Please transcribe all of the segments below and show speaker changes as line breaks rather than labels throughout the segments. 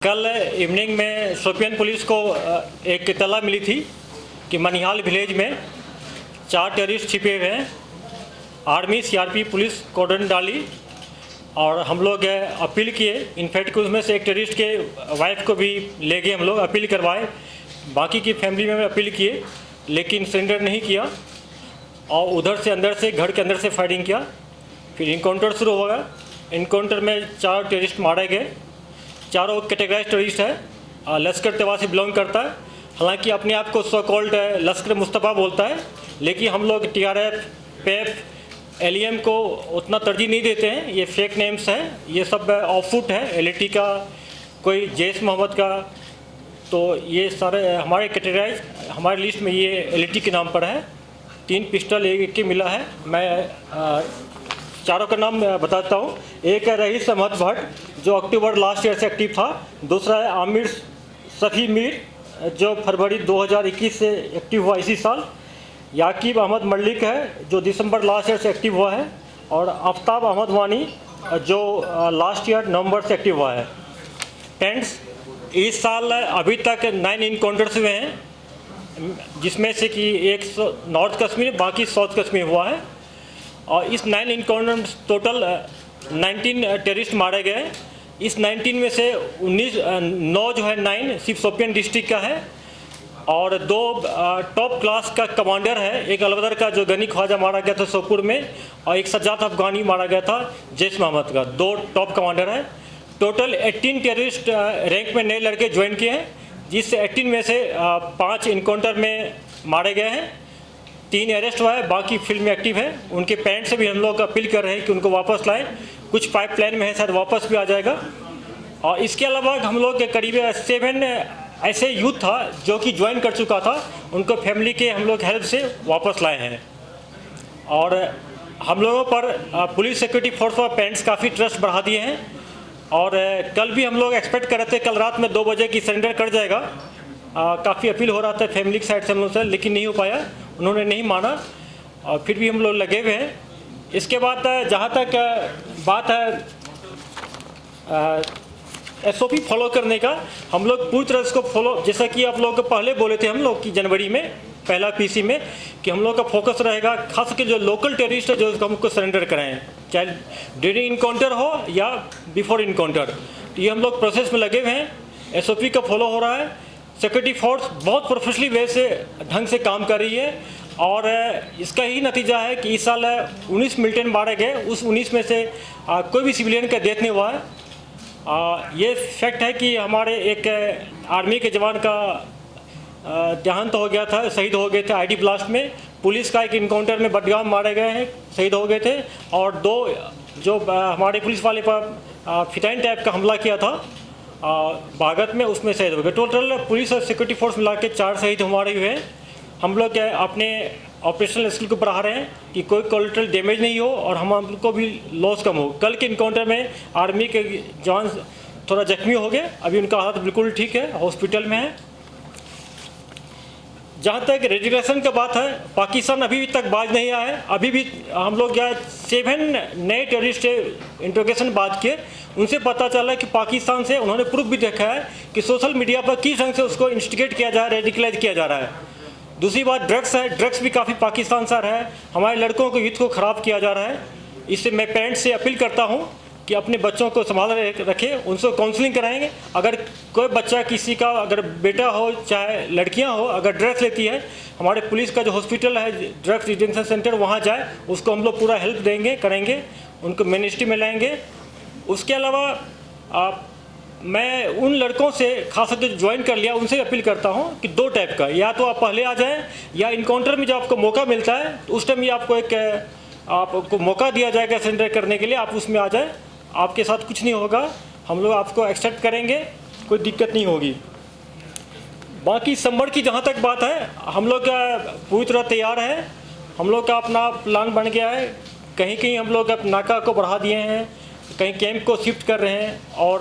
कल इवनिंग में शोपियान पुलिस को एक इत्तला मिली थी कि मनिहाल विलेज में 4 टेररिस्ट छिपे हुए हैं। आर्मी सीआरपी पुलिस कॉर्डन डाली और हम लोग अपील किए। इनफैक्ट उसमें से एक टेररिस्ट के वाइफ को भी ले गए, हम लोग अपील करवाए। बाकी की फैमिली में अपील किए लेकिन सरेंडर नहीं किया और उधर से अंदर से घर के अंदर से फायरिंग किया। फिर इनकाउंटर शुरू हो गया। इनकाउंटर में 4 टेररिस्ट मारे गए। चारों कैटेगराइज टेररिस्ट है, लश्कर तैयबा से बिलोंग करता है। हालांकि अपने आप को सो कॉल्ड लश्कर मुस्तफ़ा बोलता है, लेकिन हम लोग टीआरएफ, पेप, एलईएम को उतना तरजीह नहीं देते हैं। ये फेक नेम्स हैं, ये सब ऑफशूट है एलईटी का, कोई जैश मोहम्मद का। तो ये सारे हमारे कैटेगराइज हमारे लिस्ट में ये एलईटी के नाम पर है। 3 पिस्टल एक के मिला है। मैं चारों का नाम बताता हूँ। एक है रईस अहमद भट्ट जो अक्टूबर लास्ट ईयर से एक्टिव था। दूसरा है आमिर सफ़ी मीर जो फरवरी 2021 से एक्टिव हुआ इसी साल। याकीब अहमद मलिक है जो दिसंबर लास्ट ईयर से एक्टिव हुआ है। और आफ्ताब अहमद वानी जो लास्ट ईयर नवंबर से एक्टिव हुआ है। फ्रेंड्स, इस साल अभी तक 9 इनकाउंटर्स हुए हैं, जिसमें से कि एक नॉर्थ कश्मीर बाकी साउथ कश्मीर हुआ है। और इस 9 इनकाउंटर टोटल 19 टेररिस्ट मारे गए। इस 19 में से 9 जो है 9 सिर्फ शोपियान डिस्ट्रिक्ट का है और 2 टॉप क्लास का कमांडर है। एक अलवदर का जो गनी ख्वाजा मारा गया था सोपुर में, और एक सज्जाद अफगानी मारा गया था जैश मोहम्मद का। 2 टॉप कमांडर हैं। टोटल 18 टेररिस्ट रैंक में नए लड़के ज्वाइन किए हैं, जिससे 18 में से 5 इनकाउंटर में मारे गए हैं। 3 अरेस्ट हुआ है, बाकी फील्ड में एक्टिव है। उनके पेरेंट्स से भी हम लोग अपील कर रहे हैं कि उनको वापस लाएं। कुछ पाइपलाइन में है, शायद वापस भी आ जाएगा। और इसके अलावा हम लोग के करीब 7 ऐसे यूथ था जो कि ज्वाइन कर चुका था, उनको फैमिली के हम लोग हेल्प से वापस लाए हैं। और हम लोगों पर पुलिस सिक्योरिटी फोर्स और पेरेंट्स काफ़ी ट्रस्ट बढ़ा दिए हैं। और कल भी हम लोग एक्सपेक्ट कर रहे थे कल रात में 2 बजे की सरेंडर कर जाएगा। काफ़ी अपील हो रहा था फैमिली की साइड से हम लोग से, लेकिन नहीं हो पाया, उन्होंने नहीं माना। और फिर भी हम लोग लगे हुए हैं। इसके बाद जहाँ तक बात है एसओपी फॉलो करने का, हम लोग पूरी तरह इसको फॉलो, जैसा कि आप लोग पहले बोले थे हम लोग कि जनवरी में पहला पीसी में कि हम लोग का फोकस रहेगा खास करके जो लोकल टेररिस्ट है जो हमको सरेंडर कराएं, चाहे ड्यूरिंग इनकाउंटर हो या बिफोर इनकाउंटर। तो ये हम लोग प्रोसेस में लगे हुए हैं। एसओपी का फॉलो हो रहा है। सिक्योरिटी फोर्स बहुत प्रोफेशनली वे से ढंग से काम कर रही है। और इसका ही नतीजा है कि इस साल 19 मिलिटेंट मारे गए। उस 19 में से कोई भी सिविलियन का डेथ नहीं हुआ है। ये फैक्ट है कि हमारे एक आर्मी के जवान का देहांत हो गया था, शहीद हो गए थे आईडी ब्लास्ट में। पुलिस का एक इनकाउंटर में बडगाम मारे गए हैं, शहीद हो गए थे। और 2 जो हमारे पुलिस वाले पर फिटाइन टाइप का हमला किया था बागत में, उसमें शहीद हो गए। टोटल पुलिस और सिक्योरिटी फोर्स मिला के 4 शहीद हमारे हुए हैं। हम लोग अपने ऑपरेशनल स्किल को बढ़ा रहे हैं कि कोई कोलेटरल डैमेज नहीं हो और हम को भी लॉस कम हो। कल के इनकाउंटर में आर्मी के जवान थोड़ा जख्मी हो गए, अभी उनका हालत बिल्कुल ठीक है, हॉस्पिटल में है। जहाँ तक रेजिग्नेशन का बात है, पाकिस्तान अभी तक बाज नहीं आया है। अभी भी हम लोग 7 नए टेररिस्ट इंट्रोगेशन बात किए, उनसे पता चला कि पाकिस्तान से उन्होंने प्रूफ भी देखा है कि सोशल मीडिया पर किस ढंग से उसको इंस्टिगेट किया जा रहा है, रेडिकलाइज किया जा रहा है। दूसरी बात ड्रग्स है, ड्रग्स भी काफ़ी पाकिस्तान से आ रहा है। हमारे लड़कों को यूथ को ख़राब किया जा रहा है। इससे मैं पेरेंट्स से अपील करता हूँ कि अपने बच्चों को संभाल रखें, उनसे काउंसलिंग कराएंगे। अगर कोई बच्चा किसी का, अगर बेटा हो चाहे लड़कियां हो, अगर ड्रग्स लेती है, हमारे पुलिस का जो हॉस्पिटल है ड्रग्स डिटेंशन सेंटर, वहां जाए, उसको हम लोग पूरा हेल्प देंगे, करेंगे, उनको मिनिस्ट्री में लाएंगे। उसके अलावा मैं उन लड़कों से खास जो ज्वाइन कर लिया उनसे अपील करता हूं कि 2 टाइप का, या तो आप पहले आ जाएं या इनकाउंटर में जब आपको मौका मिलता है तो उस टाइम ही आपको मौका दिया जाएगा सरेंडर करने के लिए, आप उसमें आ जाएं। आपके साथ कुछ नहीं होगा, हम लोग आपको एक्सेप्ट करेंगे, कोई दिक्कत नहीं होगी। बाकी समर की जहाँ तक बात है, हम लोग पूरी तरह तैयार है। हम लोग का अपना प्लान बन गया है। कहीं कहीं हम लोग नाका को बढ़ा दिए हैं, कहीं कैंप को शिफ्ट कर रहे हैं। और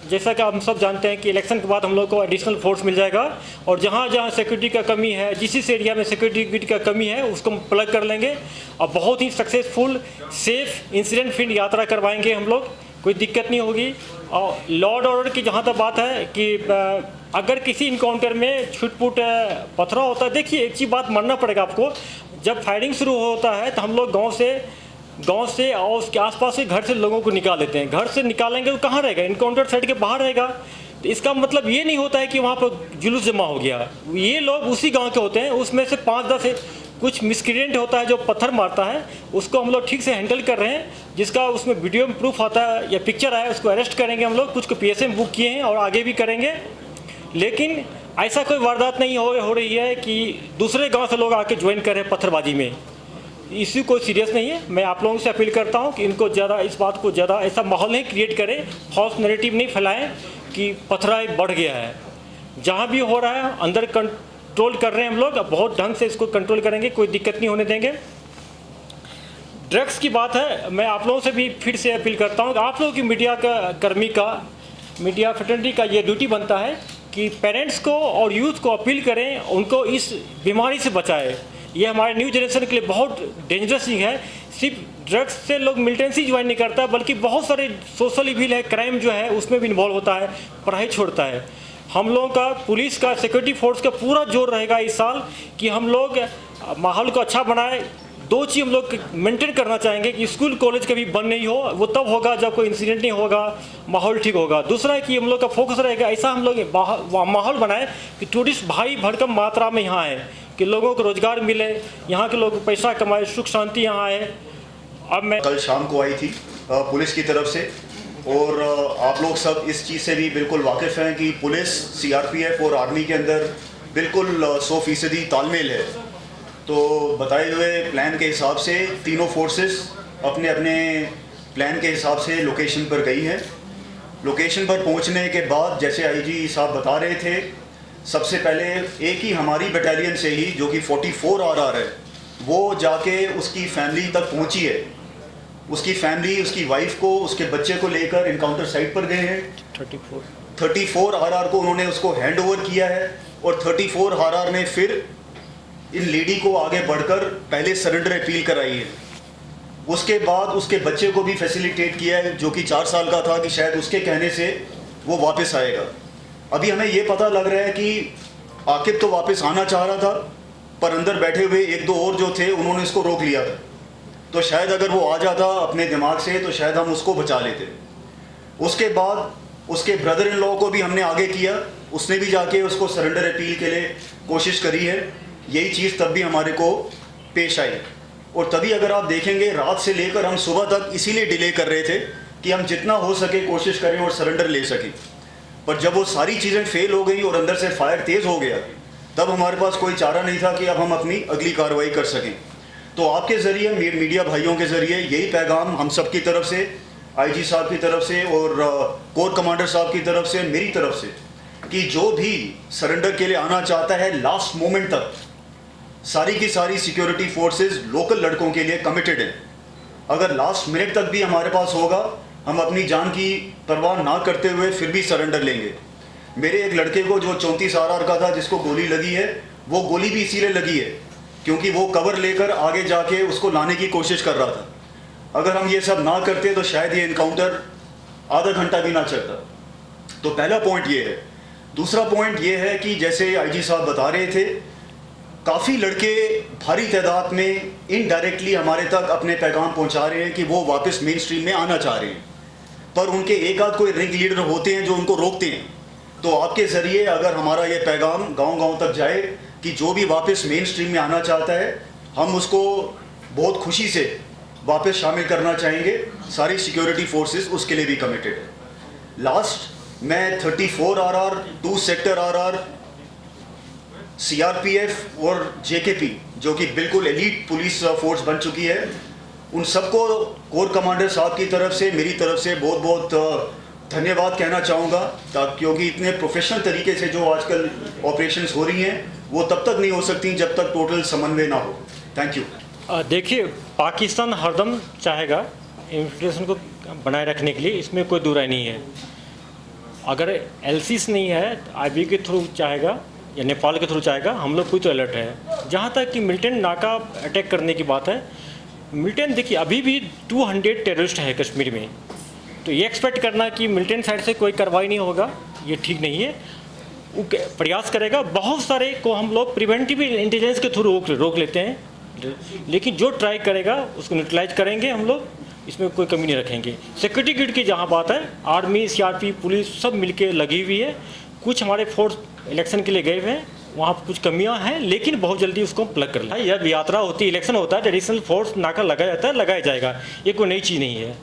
जैसा कि हम सब जानते हैं कि इलेक्शन के बाद हम लोग को एडिशनल फोर्स मिल जाएगा और जहाँ जहाँ सिक्योरिटी का कमी है, जिस एरिया में सिक्योरिटी का कमी है, उसको हम प्लग कर लेंगे और बहुत ही सक्सेसफुल सेफ इंसिडेंट फील्ड यात्रा करवाएंगे हम लोग। कोई दिक्कत नहीं होगी। और लॉ एंड ऑर्डर की जहाँ तक बात है कि अगर किसी इनकाउंटर में छुटपुट पथरा होता है, देखिए एक चीज़ बात मानना पड़ेगा आपको, जब फायरिंग शुरू होता है तो हम लोग गांव से और उसके आसपास के घर से लोगों को निकाल लेते हैं। घर से निकालेंगे तो कहाँ रहेगा, इनकाउंटर साइड के बाहर रहेगा। तो इसका मतलब ये नहीं होता है कि वहाँ पर जुलूस जमा हो गया। ये लोग उसी गाँव के होते हैं, उसमें से 5-10 कुछ मिसक्रिएंट होता है जो पत्थर मारता है, उसको हम लोग ठीक से हैंडल कर रहे हैं। जिसका उसमें वीडियो में प्रूफ आता है या पिक्चर आया, उसको अरेस्ट करेंगे हम लोग। कुछ को पीएसए में बुक किए हैं और आगे भी करेंगे। लेकिन ऐसा कोई वारदात नहीं हो रही है कि दूसरे गांव से लोग आके ज्वाइन कर रहे हैं पत्थरबाजी में। इसी कोई सीरियस नहीं है। मैं आप लोगों से अपील करता हूं कि इनको ज़्यादा इस बात को ज़्यादा ऐसा माहौल नहीं क्रिएट करें, फॉल्स नैरेटिव नहीं फैलाएं कि पथराई बढ़ गया है। जहां भी हो रहा है अंदर कंट्रोल कर रहे हैं हम लोग, बहुत ढंग से इसको कंट्रोल करेंगे, कोई दिक्कत नहीं होने देंगे। ड्रग्स की बात है, मैं आप लोगों से भी फिर से अपील करता हूं कि आप लोगों की मीडिया फ्रेटर्निटी का ये ड्यूटी बनता है कि पेरेंट्स को और यूथ को अपील करें, उनको इस बीमारी से बचाएं। ये हमारे न्यू जनरेशन के लिए बहुत डेंजरस चीज़ है। सिर्फ ड्रग्स से लोग मिलिटेंसी ज्वाइन नहीं करता, बल्कि बहुत सारे सोशल इविल है, क्राइम जो है उसमें भी इन्वॉल्व होता है, पढ़ाई छोड़ता है। हम लोगों का पुलिस का, सिक्योरिटी फोर्स का पूरा जोर रहेगा इस साल कि हम लोग माहौल को अच्छा बनाए। 2 चीज़ हम लोग मेंटेन करना चाहेंगे कि स्कूल कॉलेज कभी बंद नहीं हो, वो तब होगा जब कोई इंसिडेंट नहीं होगा, माहौल ठीक होगा। दूसरा है कि हम लोग का फोकस रहेगा, ऐसा हम लोग माहौल बनाए कि टूरिस्ट भारी भरकम मात्रा में यहाँ आए, कि लोगों को रोजगार मिले, यहाँ के लोग पैसा कमाए, सुख शांति यहाँ आए। अब मैं
कल शाम को आई थी पुलिस की तरफ से, और आप लोग सब इस चीज़ से भी बिल्कुल वाकिफ़ हैं कि पुलिस, सीआरपीएफ और आर्मी के अंदर बिल्कुल 100% तालमेल है। तो बताए हुए प्लान के हिसाब से तीनों फोर्सेस अपने अपने प्लान के हिसाब से लोकेशन पर गई हैं। लोकेशन पर पहुंचने के बाद जैसे आईजी साहब बता रहे थे, सबसे पहले एक ही हमारी बटालियन से ही जो कि 44 RR है, वो जाके उसकी फैमिली तक पहुंची है। उसकी फैमिली, उसकी वाइफ को, उसके बच्चे को लेकर इनकाउंटर साइट पर गए हैं। 34 RR को उन्होंने उसको हैंड ओवर किया है, और 34 RR ने फिर इन लेडी को आगे बढ़कर पहले सरेंडर अपील कराई है। उसके बाद उसके बच्चे को भी फैसिलिटेट किया है, जो कि 4 साल का था, कि शायद उसके कहने से वो वापस आएगा। अभी हमें ये पता लग रहा है कि आकिब तो वापस आना चाह रहा था, पर अंदर बैठे हुए 1-2 और जो थे उन्होंने इसको रोक लिया था। तो शायद अगर वो आ जाता अपने दिमाग से तो शायद हम उसको बचा लेते। उसके बाद उसके ब्रदर इन लॉ को भी हमने आगे किया, उसने भी जाके उसको सरेंडर अपील के लिए कोशिश करी है। यही चीज़ तब भी हमारे को पेश आई, और तभी अगर आप देखेंगे रात से लेकर हम सुबह तक इसीलिए डिले कर रहे थे कि हम जितना हो सके कोशिश करें और सरेंडर ले सकें। पर जब वो सारी चीज़ें फेल हो गई और अंदर से फायर तेज़ हो गया, तब हमारे पास कोई चारा नहीं था कि अब हम अपनी अगली कार्रवाई कर सकें। तो आपके ज़रिए, मीडिया भाइयों के ज़रिए यही पैगाम हम सब की तरफ से, आईजी साहब की तरफ से और कोर कमांडर साहब की तरफ से, मेरी तरफ से, कि जो भी सरेंडर के लिए आना चाहता है लास्ट मोमेंट तक, सारी की सारी सिक्योरिटी फोर्सेस लोकल लड़कों के लिए कमिटेड हैं। अगर लास्ट मिनट तक भी हमारे पास होगा, हम अपनी जान की परवाह ना करते हुए फिर भी सरेंडर लेंगे। मेरे एक लड़के को जो 34 RR का था, जिसको गोली लगी है, वो गोली भी इसीलिए लगी है क्योंकि वो कवर लेकर आगे जाके उसको लाने की कोशिश कर रहा था। अगर हम ये सब ना करते तो शायद ये इनकाउंटर आधा घंटा भी ना चलता। तो पहला पॉइंट ये है। दूसरा पॉइंट ये है कि जैसे आईजी साहब बता रहे थे, काफ़ी लड़के भारी तादाद में इनडायरेक्टली हमारे तक अपने पैगाम पहुंचा रहे हैं कि वो वापस मेन स्ट्रीम में आना चाह रहे हैं, पर उनके एक आध कोई रिंग लीडर होते हैं जो उनको रोकते हैं। तो आपके ज़रिए अगर हमारा ये पैगाम गांव-गांव तक जाए कि जो भी वापस मेन स्ट्रीम में आना चाहता है, हम उसको बहुत खुशी से वापस शामिल करना चाहेंगे। सारी सिक्योरिटी फोर्सेस उसके लिए भी कमिटेड है। लास्ट मैं 34 RR, 2 सेक्टर RR, सीआरपीएफ और जेकेपी जो कि बिल्कुल एलीट पुलिस फोर्स बन चुकी है, उन सबको कोर कमांडर साहब की तरफ से, मेरी तरफ से बहुत बहुत धन्यवाद कहना चाहूँगा, क्योंकि इतने प्रोफेशनल तरीके से जो आजकल ऑपरेशंस हो रही हैं वो तब तक नहीं हो सकती जब तक टोटल समन्वय ना हो। Thank you.
देखिए, पाकिस्तान हरदम चाहेगा इन्फ्लेशन को बनाए रखने के लिए, इसमें कोई दो राय नहीं है। अगर एलसीस नहीं है, आईबी के थ्रू चाहेगा या नेपाल के थ्रू चाहेगा, हम लोग कोई तो अलर्ट है। जहाँ तक कि मिलिटेंट नाका अटैक करने की बात है, मिलिटेंट देखिए अभी भी 200 टेररिस्ट है कश्मीर में। तो ये एक्सपेक्ट करना कि मिलिटेंट साइड से कोई कार्रवाई नहीं होगा, ये ठीक नहीं है। वो प्रयास करेगा, बहुत सारे को हम लोग प्रिवेंटिव इंटेलिजेंस के थ्रू रोक लेते हैं, लेकिन जो ट्राई करेगा उसको न्यूट्रलाइज करेंगे हम लोग, इसमें कोई कमी नहीं रखेंगे। सिक्योरिटी ग्रिड की जहाँ बात है, आर्मी, सीआरपी, पुलिस सब मिलके लगी हुई है। कुछ हमारे फोर्स इलेक्शन के लिए गए हुए हैं, वहाँ पर कुछ कमियां हैं, लेकिन बहुत जल्दी उसको प्लग कर लें। जब यात्रा होती है, इलेक्शन होता है, ट्रेडिशनल फोर्स नाका लगाया जाता है, लगाया जाएगा, ये कोई नई चीज़ नहीं है।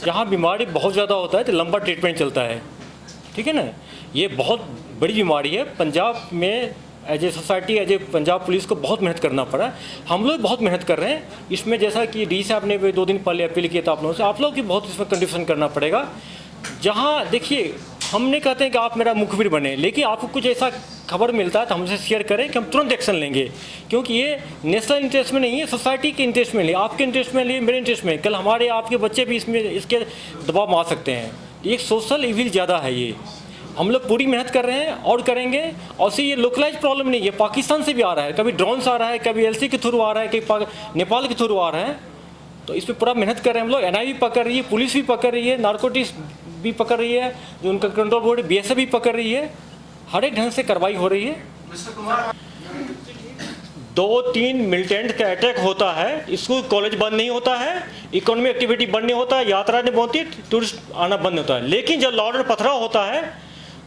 जहाँ बीमारी बहुत ज़्यादा होता है तो लंबा ट्रीटमेंट चलता है, ठीक है ना। ये बहुत बड़ी बीमारी है। पंजाब में as a society, as a Punjab police को बहुत मेहनत करना पड़ा। हम लोग बहुत मेहनत कर रहे हैं इसमें, जैसा कि डी साहब ने 2 दिन पहले अपील किया था आप लोगों से, आप लोग की बहुत इसमें कंट्रीब्यूशन करना पड़ेगा। जहाँ देखिए, हम नहीं कहते हैं कि आप मेरा मुखबिर बने, लेकिन आपको कुछ ऐसा खबर मिलता है तो हमसे शेयर करें कि हम तुरंत एक्शन लेंगे, क्योंकि ये नेशनल इंटरेस्ट में नहीं है, सोसाइटी के इंटरेस्ट में नहीं, आपके इंटरेस्ट में नहीं, मेरे इंटरेस्ट में। कल हमारे आपके बच्चे भी इसमें इसके दबाव में आ सकते हैं। एक सोशल इविल ज़्यादा है ये। हम लोग पूरी मेहनत कर रहे हैं और करेंगे। और से ये लोकलाइज प्रॉब्लम नहीं है, पाकिस्तान से भी आ रहा है, कभी ड्रोन से आ रहा है, कभी एलसी के थ्रू आ रहा है, कभी नेपाल के थ्रू आ रहा है। तो इस पर पूरा मेहनत कर रहे हैं हम लोग। एनआई भी पकड़ रही है, पुलिस भी पकड़ रही है, नारकोटिक्स भी पकड़ रही है, जो उनका कंट्रोल बोर्ड बीएसएफ भी पकड़ रही है। हर एक ढंग से कार्रवाई हो रही है। 2-3 मिलिटेंट का अटैक होता है, स्कूल कॉलेज बंद नहीं होता है, इकोनॉमी एक्टिविटी बंद नहीं होता है, यात्रा नहीं होती, टूरिस्ट आना बंद होता है। लेकिन जब लॉ ऑर्डर पथराव होता है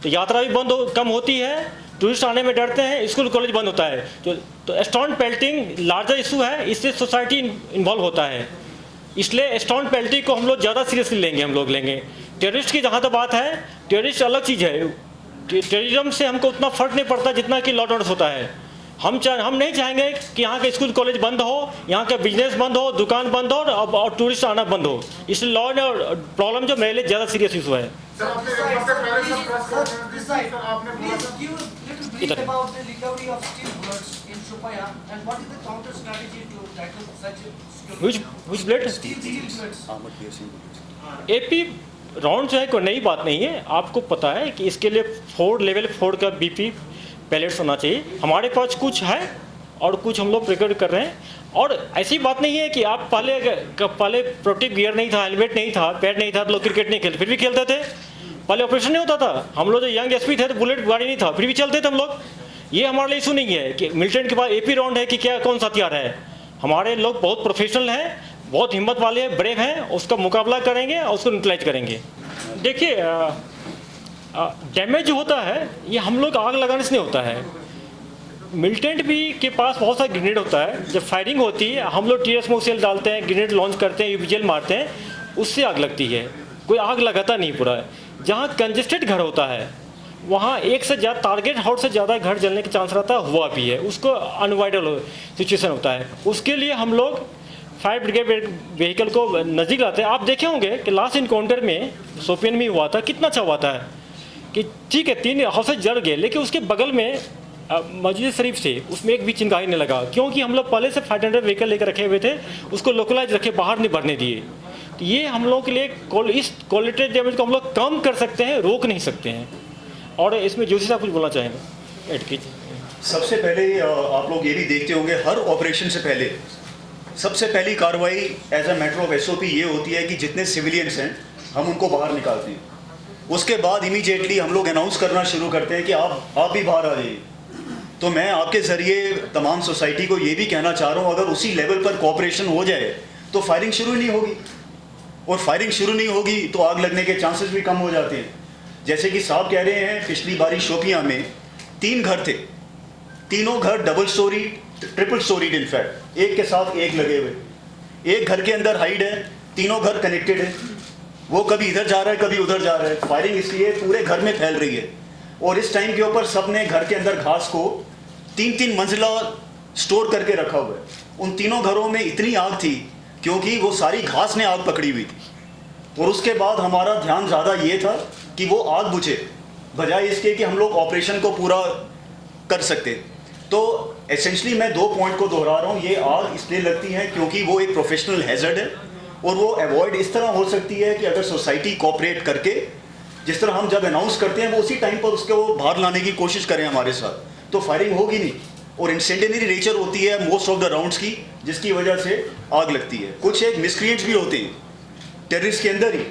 तो यात्रा भी कम होती है, टूरिस्ट आने में डरते हैं, स्कूल कॉलेज बंद होता है। तो स्टोन पेल्टिंग लार्जर इशू है, इससे सोसाइटी इन्वॉल्व होता है, इसलिए स्टोन पेल्टिंग को हम लोग ज़्यादा सीरियसली लेंगे। हम लोग लेंगे। टेररिस्ट की जहाँ तक बात है, टेररिस्ट अलग चीज़ है। टेररिज्म से हमको उतना फर्क नहीं पड़ता जितना कि लॉ ऑर्डर होता है। हम नहीं चाहेंगे कि यहाँ के स्कूल कॉलेज बंद हो, यहाँ का बिजनेस बंद हो, दुकान बंद हो और टूरिस्ट आना बंद हो। इसलिए लॉ एंड प्रॉब्लम जो मेरे लिए ज़्यादा सीरियस इशू है। Which blood? एपी राउंड जो है कोई नई बात नहीं है। आपको पता है कि इसके लिए 4 लेवल 4 का बीपी पैलेट्स होना चाहिए। हमारे पास कुछ है और कुछ हम लोग प्रिपेयर कर रहे हैं। और ऐसी बात नहीं है कि आप पहले प्रोटेक्टिव गियर नहीं था, हेलमेट नहीं था, पैड नहीं था तो लोग क्रिकेट नहीं खेलते, फिर भी खेलते थे। पहले ऑपरेशन नहीं होता था। हम लोग जो यंग एसपी थे तो बुलेट गाड़ी नहीं था, फिर भी चलते थे हम लोग। ये हमारे लिए इशू नहीं है कि मिलिटेंट के पास एपी राउंड है कि क्या कौन सा हथियार है। हमारे लोग बहुत प्रोफेशनल हैं, बहुत हिम्मत वाले हैं, ब्रेव हैं, उसका मुकाबला करेंगे और उसको न्यूट्रलाइज करेंगे। देखिए, डैमेज जो होता है ये हम लोग आग लगाने से नहीं होता है। मिलिटेंट भी के पास बहुत सारा ग्रेनेड होता है। जब फायरिंग होती है हम लोग टीयर स्मोक सेल डालते हैं, ग्रेनेड लॉन्च करते हैं, यूपीजेल मारते हैं, उससे आग लगती है। कोई आग लगाता नहीं पूरा। जहाँ कंजेस्टेड घर होता है वहाँ एक से ज़्यादा टारगेट हाउस से ज़्यादा घर जलने के चांस रहता है, हुआ भी है, उसको अनअवॉइडेबल सिचुएशन होता है। उसके लिए हम लोग फायर ब्रिगेड व्हीकल को नज़दीक लाते हैं। आप देखे होंगे कि लास्ट इनकाउंटर में शोपियन में हुआ था, कितना अच्छा हुआ था कि ठीक है 3 हाउसेज जल गए, लेकिन उसके बगल में मस्जिद शरीफ से उसमें एक भी चिंगारी नहीं लगा, क्योंकि हम लोग पहले से 500 व्हीकल लेकर रखे हुए थे, उसको लोकलाइज रखे, बाहर नहीं बढ़ने दिए। तो ये हम लोग के लिए इस क्वालिटी डैमेज को हम लोग कम कर सकते हैं, रोक नहीं सकते हैं। और इसमें जोशी साहब कुछ बोलना चाहेंगे ऐड कीजिए।
सबसे पहले आप लोग ये भी देखते होंगे, हर ऑपरेशन से पहले सबसे पहली कार्रवाई as a matter of SOP ये होती है कि जितने सिविलियंस हैं हम उनको बाहर निकालते हैं। उसके बाद इमीडिएटली हम लोग अनाउंस करना शुरू करते हैं कि आप भी बाहर आ जाइए। तो मैं आपके ज़रिए तमाम सोसाइटी को ये भी कहना चाह रहा हूँ, अगर उसी लेवल पर कोऑपरेशन हो जाए तो फायरिंग शुरू नहीं होगी, और फायरिंग शुरू नहीं होगी तो आग लगने के चांसेस भी कम हो जाते हैं। जैसे कि साहब कह रहे हैं, पिछली बारी शोपियाँ में 3 घर थे, तीनों घर double storey, triple storeyed, in fact एक के साथ एक लगे हुए। एक घर के अंदर हाइड है, तीनों घर कनेक्टेड है, वो कभी इधर जा रहा है कभी उधर जा रहा है। फायरिंग इसलिए पूरे घर में फैल रही है। और इस टाइम के ऊपर सब ने घर के अंदर घास को 3-3 मंजिला स्टोर करके रखा हुआ है। उन तीनों घरों में इतनी आग थी क्योंकि वो सारी घास ने आग पकड़ी हुई थी। और उसके बाद हमारा ध्यान ज़्यादा ये था कि वो आग बुझे, बजाय इसके कि हम लोग ऑपरेशन को पूरा कर सकते। तो एसेंशली मैं 2 पॉइंट को दोहरा रहा हूँ। ये आग इसलिए लगती है क्योंकि वो एक प्रोफेशनल हैजर्ड है, और वो अवॉइड इस तरह हो सकती है कि अगर सोसाइटी कोऑपरेट करके, जिस तरह हम जब अनाउंस करते हैं वो उसी टाइम पर उसको बाहर लाने की कोशिश करें हमारे साथ, तो फायरिंग होगी नहीं। और इंसेंडिनरी नेचर होती है मोस्ट ऑफ द राउंड्स की, जिसकी वजह से आग लगती है। कुछ एक मिसक्रिएंट्स भी होते हैं टेररिस्ट के अंदर ही,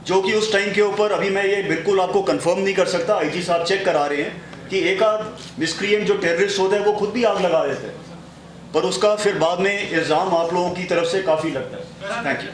जो कि उस टाइम के ऊपर अभी मैं ये बिल्कुल आपको कंफर्म नहीं कर सकता, आईजी साहब चेक करा रहे हैं कि एक आध मिसक्रिएंट जो टेररिस्ट होता है वो खुद भी आग लगा देते हैं, पर उसका फिर बाद में इल्ज़ाम आप लोगों की तरफ से काफ़ी लगता है। Thank you.